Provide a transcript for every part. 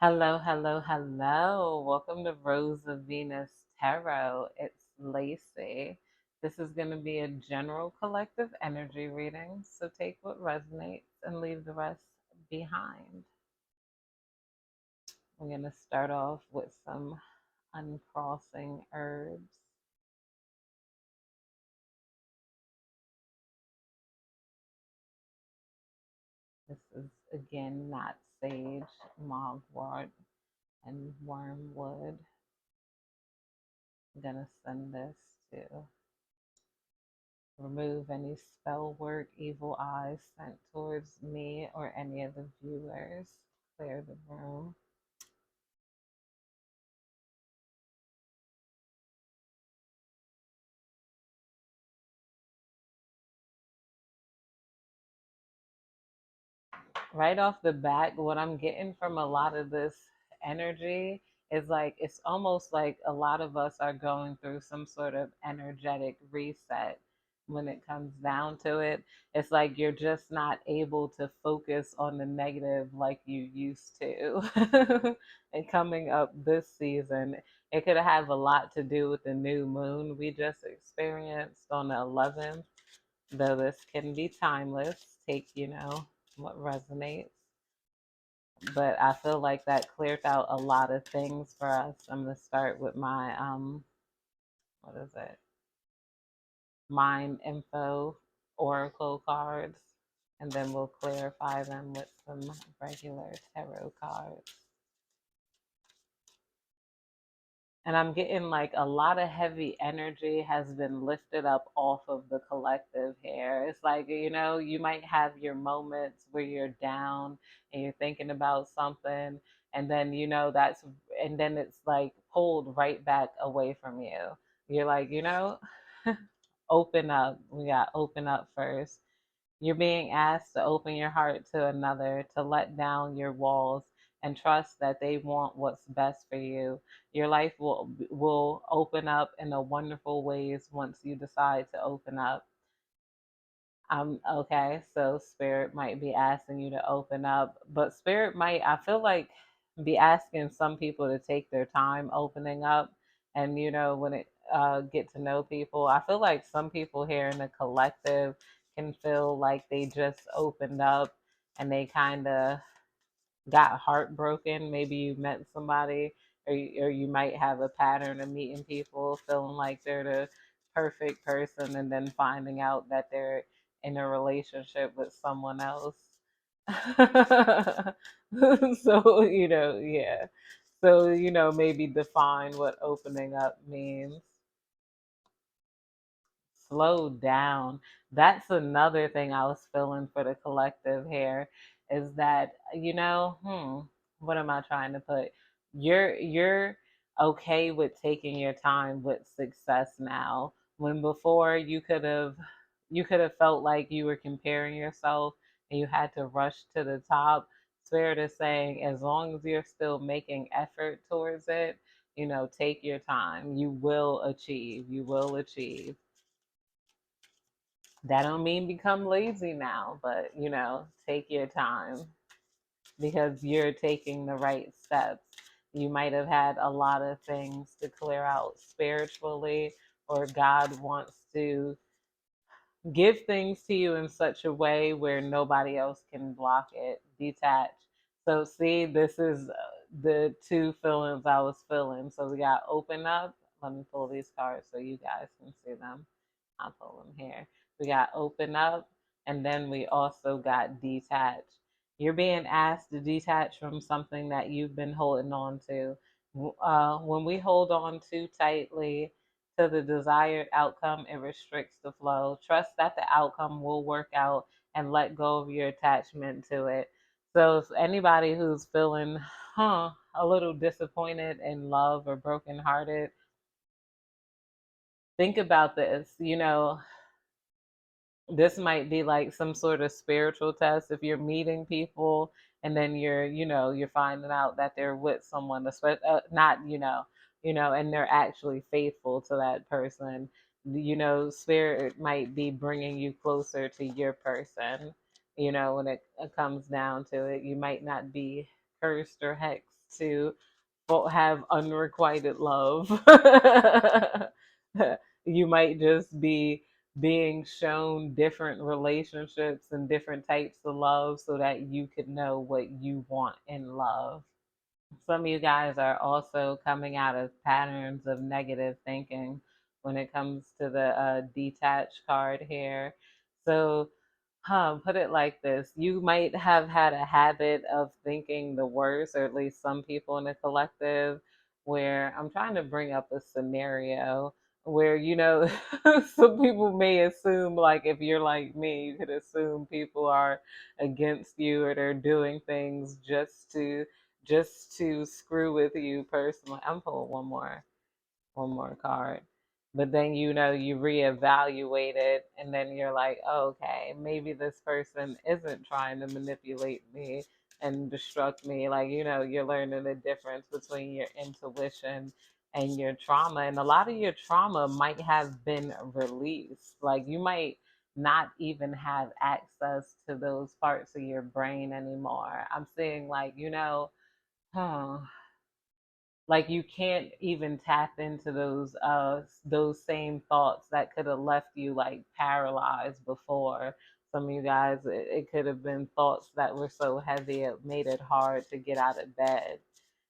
Hello, hello, hello. Welcome to Rose of Venus Tarot. It's Lacey. This is going to be a general collective energy reading, so take what resonates and leave the rest behind. We're going to start off with some uncrossing herbs. This is again not sage, mugwort, and wormwood. I'm going to send this to remove any spell work, evil eyes sent towards me or any of the viewers. Clear the room. Right off the bat, what I'm getting from a lot of this energy is like it's almost like a lot of us are going through some sort of energetic reset when it comes down to it. It's like you're just not able to focus on the negative like you used to. And coming up this season, it could have a lot to do with the new moon we just experienced on the 11th, though this can be timeless. Take, what resonates. But I feel like that cleared out a lot of things for us. I'm gonna start with my what is it? Mind info oracle cards, and then we'll clarify them with some regular tarot cards. And I'm getting like a lot of heavy energy has been lifted up off of the collective here. It's like, you might have your moments where you're down and you're thinking about something, and then, and then it's like pulled right back away from you. You're like, open up. We got open up first. You're being asked to open your heart to another, to let down your walls and trust that they want what's best for you. Your life will open up in a wonderful ways once you decide to open up. Okay, so spirit might be asking you to open up, but spirit might, I feel like, be asking some people to take their time opening up. And when it get to know people, I feel like some people here in the collective can feel like they just opened up and they kind of got heartbroken. Maybe you met somebody, or you might have a pattern of meeting people feeling like they're the perfect person and then finding out that they're in a relationship with someone else. So, yeah. So, maybe define what opening up means. Slow down. That's another thing I was feeling for the collective here is that, what am I trying to put? You're okay with taking your time with success now. When before you could have felt like you were comparing yourself and you had to rush to the top. Spirit is saying as long as you're still making effort towards it, take your time. You will achieve. You will achieve. That don't mean become lazy now, but take your time because you're taking the right steps. You might have had a lot of things to clear out spiritually, or God wants to give things to you in such a way where nobody else can block it. Detach. So, see, this is the two feelings I was feeling. So, we got open up. Let me pull these cards so you guys can see them. I'll pull them here. We got open up, and then we also got detach. You're being asked to detach from something that you've been holding on to. When we hold on too tightly to the desired outcome, it restricts the flow. Trust that the outcome will work out and let go of your attachment to it. So, if anybody who's feeling, a little disappointed in love or brokenhearted, think about this. This might be like some sort of spiritual test if you're meeting people and then you're finding out that they're with someone, not and they're actually faithful to that person. Spirit might be bringing you closer to your person. When it comes down to it, you might not be cursed or hexed to have unrequited love. You might just be being shown different relationships and different types of love so that you could know what you want in love. Some of you guys are also coming out of patterns of negative thinking when it comes to the detached card here. So, put it like this: you might have had a habit of thinking the worst, or at least some people in the collective, where I'm trying to bring up a scenario where, some people may assume, like, if you're like me, you could assume people are against you or they're doing things just to screw with you personally. I'm pulling one more card. But then you reevaluate it and then you're like, oh, okay, maybe this person isn't trying to manipulate me and destruct me. Like, you're learning the difference between your intuition and your trauma. And a lot of your trauma might have been released. Like, you might not even have access to those parts of your brain anymore. I'm seeing, like, huh, like you can't even tap into those same thoughts that could have left you like paralyzed before. Some of you guys, it could have been thoughts that were so heavy it made it hard to get out of bed.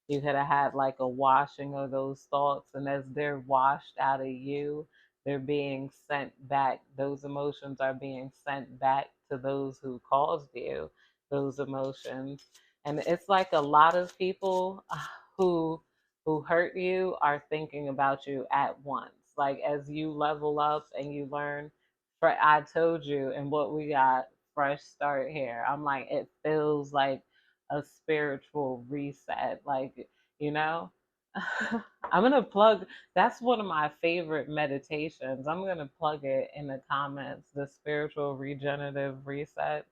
You could have had like a washing of those thoughts, and as they're washed out of you, they're being sent back. Those emotions are being sent back to those who caused you those emotions. And it's like a lot of people who who hurt you are thinking about you at once. Like as you level up and you learn, I told you, and what we got, fresh start here. I'm like, it feels like a spiritual reset. Like, you know, I'm going to plug, that's one of my favorite meditations. I'm going to plug it in the comments, the spiritual regenerative reset.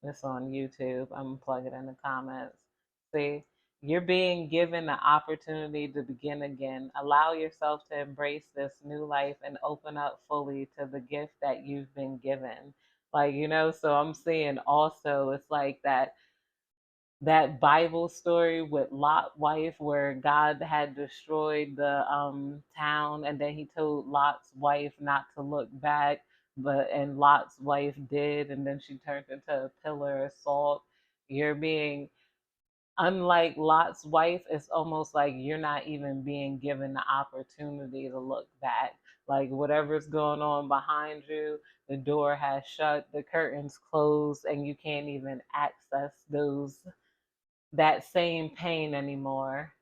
It's on YouTube. I'm gonna plug it in the comments. See, you're being given the opportunity to begin again. Allow yourself to embrace this new life and open up fully to the gift that you've been given. Like, so I'm seeing also it's like that Bible story with Lot wife where God had destroyed the town and then he told Lot's wife not to look back, and Lot's wife did, and then she turned into a pillar of salt. You're being Unlike Lot's wife, it's almost like you're not even being given the opportunity to look back. Like whatever's going on behind you, the door has shut, the curtains closed, and you can't even access that same pain anymore.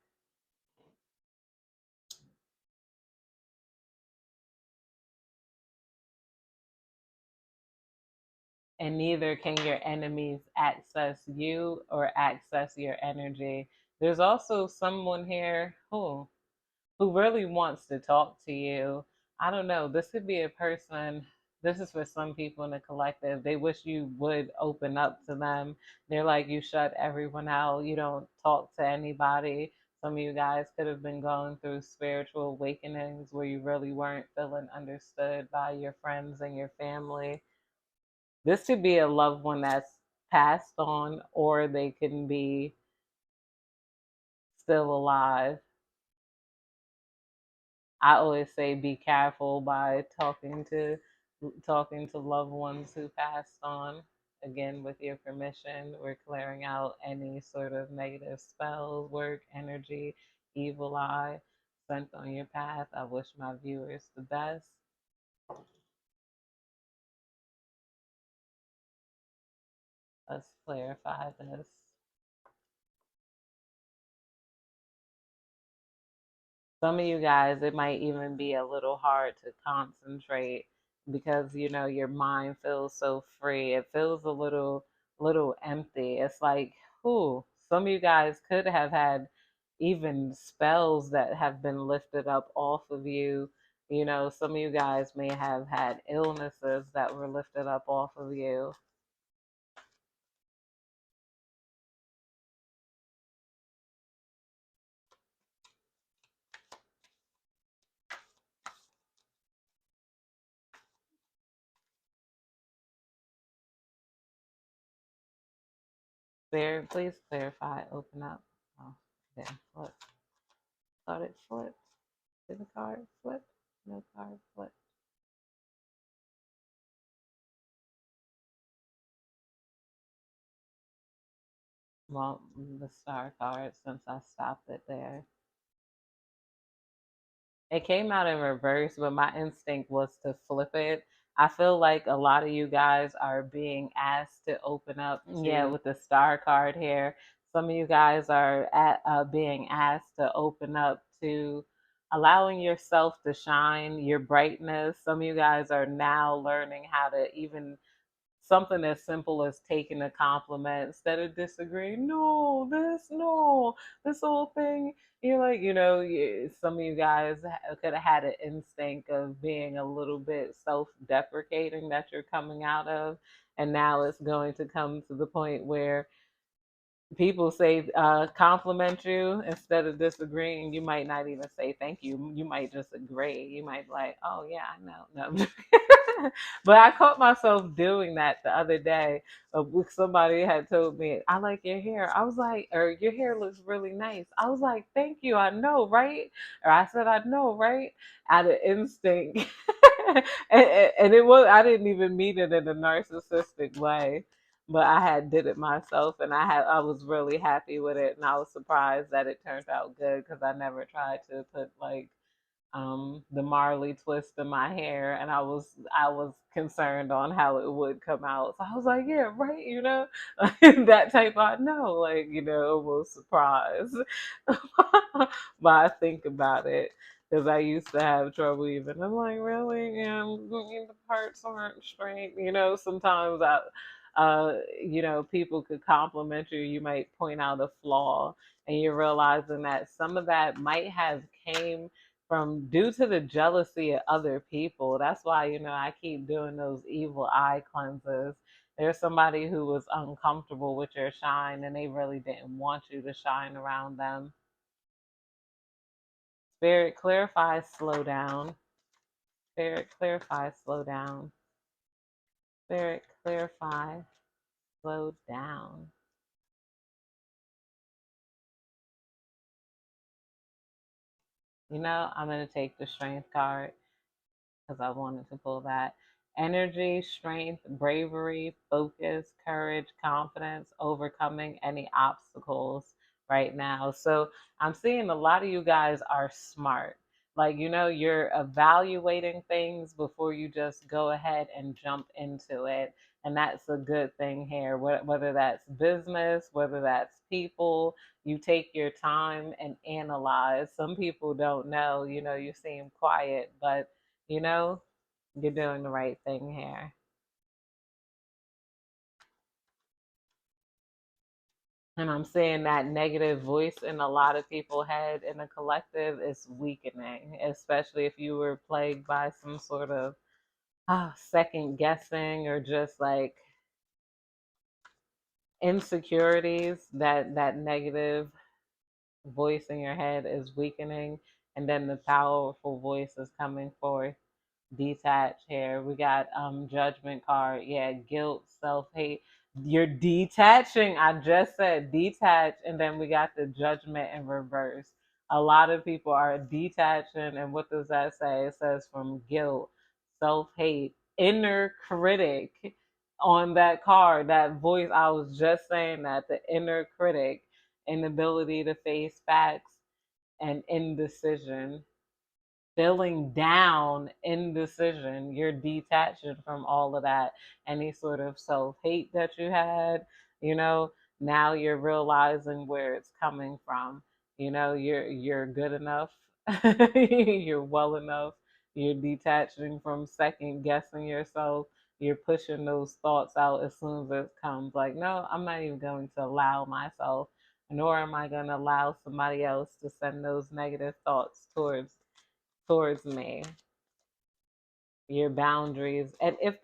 And neither can your enemies access you or access your energy. There's also someone here who really wants to talk to you. I don't know. This could be a person. This is for some people in the collective. They wish you would open up to them. They're like, you shut everyone out. You don't talk to anybody. Some of you guys could have been going through spiritual awakenings where you really weren't feeling understood by your friends and your family. This could be a loved one that's passed on, or they can be still alive. I always say be careful by talking to loved ones who passed on. Again, with your permission, we're clearing out any sort of negative spells, work, energy, evil eye sent on your path. I wish my viewers the best. Let's clarify this. Some of you guys, it might even be a little hard to concentrate because your mind feels so free. It feels a little empty. It's like, who? Some of you guys could have had even spells that have been lifted up off of you. Some of you guys may have had illnesses that were lifted up off of you. Spirit, please clarify, open up. Oh, then flip. Thought it flipped. Did the card flip? No card flip. Well, the star card, since I stopped it there. It came out in reverse, but my instinct was to flip it. I feel like a lot of you guys are being asked to open up. Yeah, with the star card here. Some of you guys are being asked to open up to allowing yourself to shine, your brightness. Some of you guys are now learning how to even something as simple as taking a compliment instead of disagreeing. No, this whole thing. You're like, some of you guys could have had an instinct of being a little bit self-deprecating that you're coming out of, and now it's going to come to the point where people say compliment you instead of disagreeing. You might not even say thank you. You might just agree. You might be like, oh yeah, I know. No. But I caught myself doing that the other day. Somebody had told me, I like your hair. I was like, or your hair looks really nice. I was like, thank you. I know, right? Or I said, I know, right? Out of instinct. And it was, I didn't even mean it in a narcissistic way, but I had did it myself, and I was really happy with it, and I was surprised that it turned out good because I never tried to put like the Marley twist in my hair, and I was concerned on how it would come out. So I was like, yeah, right, that type. I know, like, almost surprised. But I think about it because I used to have trouble even. I'm like, really? Yeah, the parts aren't straight. Sometimes people could compliment you. You might point out a flaw, and you're realizing that some of that might have came from due to the jealousy of other people. That's why, I keep doing those evil eye cleanses. There's somebody who was uncomfortable with your shine and they really didn't want you to shine around them. Spirit, clarify, slow down. Spirit, clarify, slow down. Spirit, clarify, slow down. I'm going to take the strength card because I wanted to pull that. Energy, strength, bravery, focus, courage, confidence, overcoming any obstacles right now. So I'm seeing a lot of you guys are smart. Like, you're evaluating things before you just go ahead and jump into it. And that's a good thing here. Whether that's business, whether that's people, you take your time and analyze. Some people don't know, you seem quiet, but you know, you're doing the right thing here. And I'm saying that negative voice in a lot of people's head in the collective is weakening, especially if you were plagued by some sort of second guessing or just like insecurities. That negative voice in your head is weakening, and then the powerful voice is coming forth. Detach here. We got judgment card. Yeah, guilt, self-hate. You're detaching. I just said detach, and then we got the judgment in reverse. A lot of people are detaching, and what does that say? It says from guilt, self-hate, inner critic on that card, that voice. I was just saying that the inner critic, inability to face facts, and indecision, feeling down, indecision. You're detaching from all of that. Any sort of self hate that you had, you know, now you're realizing where it's coming from. You're good enough. You're well enough. You're detaching from second guessing yourself. You're pushing those thoughts out as soon as it comes. Like, no, I'm not even going to allow myself, nor am I going to allow somebody else to send those negative thoughts towards me. Your boundaries. And if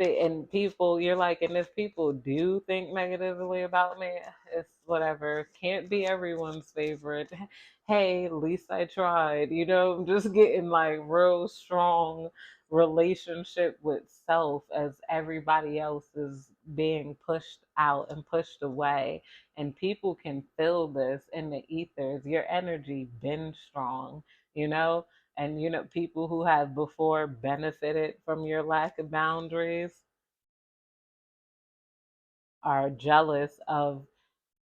people, you're like, and if people do think negatively about me, it's whatever. Can't be everyone's favorite. Hey, at least I tried. You know, just getting like real strong relationship with self as everybody else is being pushed out and pushed away. And people can feel this in the ethers. Your energy been strong, you know? And you know, people who have before benefited from your lack of boundaries are jealous of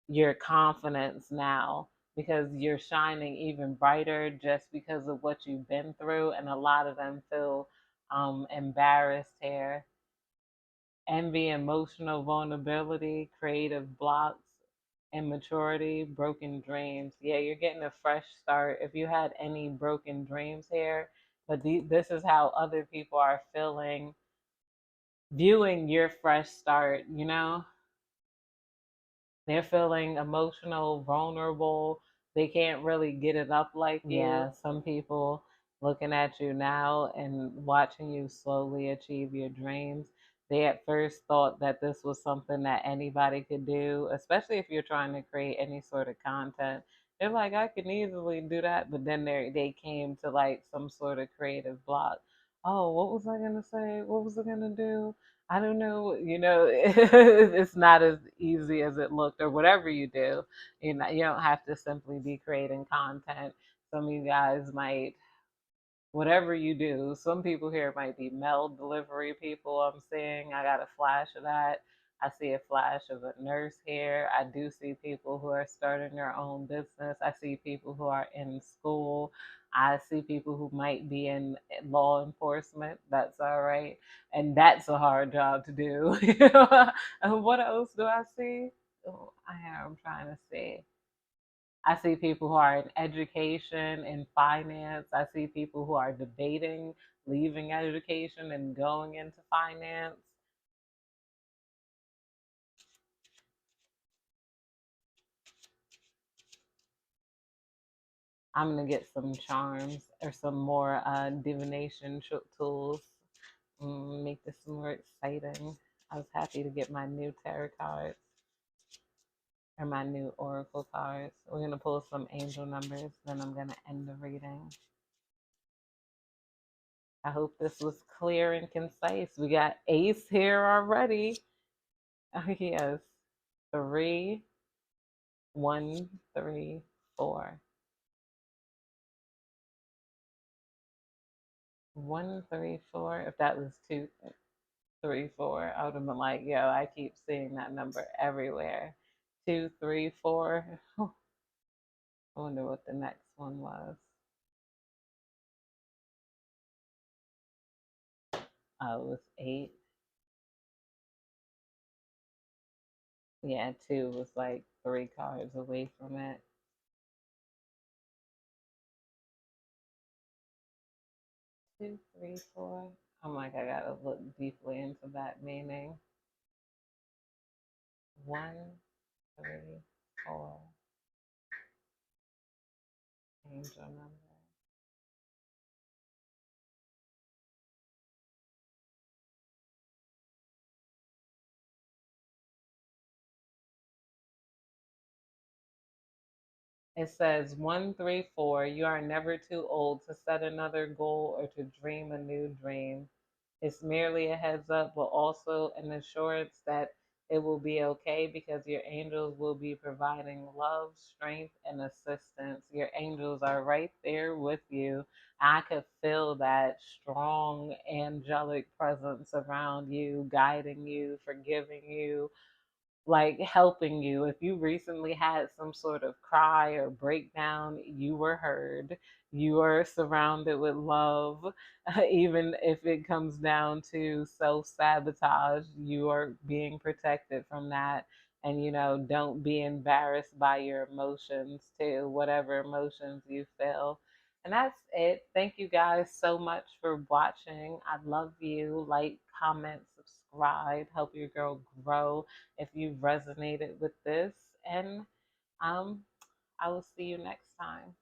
your confidence now because you're shining even brighter just because of what you've been through. And a lot of them feel embarrassed here. Envy, emotional vulnerability, creative blocks, immaturity, broken dreams. Yeah, you're getting a fresh start. If you had any broken dreams here, but this is how other people are feeling, viewing your fresh start, you know? They're feeling emotional, vulnerable. They can't really get it up like you. Yeah, some people looking at you now and watching you slowly achieve your dreams. They at first thought that this was something that anybody could do, especially if you're trying to create any sort of content. They're like, I can easily do that, but then they came to like some sort of creative block. Oh, what was I gonna say? What was I gonna do? I don't know, you know, it's not as easy as it looked, or whatever you do. You don't have to simply be creating content. Some of you guys might, whatever you do, some people here might be mail delivery people. I'm seeing, I got a flash of that. I see a flash of a nurse here. I do see people who are starting their own business. I see people who are in school. I see people who might be in law enforcement. That's all right. And that's a hard job to do. And what else do I see? Oh, I'm trying to see. I see people who are in education and finance. I see people who are debating leaving education and going into finance. I'm gonna get some charms or some more divination tools. Make this more exciting. I was happy to get my new tarot cards or my new oracle cards. We're gonna pull some angel numbers, then I'm gonna end the reading. I hope this was clear and concise. We got Ace here already. Oh, yes. 3, 1, 3, 4. 1, 3, 4. If that was 2, 3, 4, I would have been like, yo, I keep seeing that number everywhere. 2, 3, 4. I wonder what the next one was. Oh, it was 8. Yeah, 2 was like 3 cards away from it. 2, 3, 4. I'm like, I gotta look deeply into that meaning. 1, 3, 4. Angel number. It says 134, you are never too old to set another goal or to dream a new dream. It's merely a heads up, but also an assurance that it will be okay because your angels will be providing love, strength, and assistance. Your angels are right there with you. I could feel that strong angelic presence around you, guiding you, forgiving you, like helping you. If you recently had some sort of cry or breakdown, you were heard. You are surrounded with love. Even if it comes down to self sabotage, you are being protected from that. And, you know, don't be embarrassed by your emotions too, whatever emotions you feel. And that's it. Thank you guys so much for watching. I love you. Like, comment, subscribe, help your girl grow if you've resonated with this. And I will see you next time.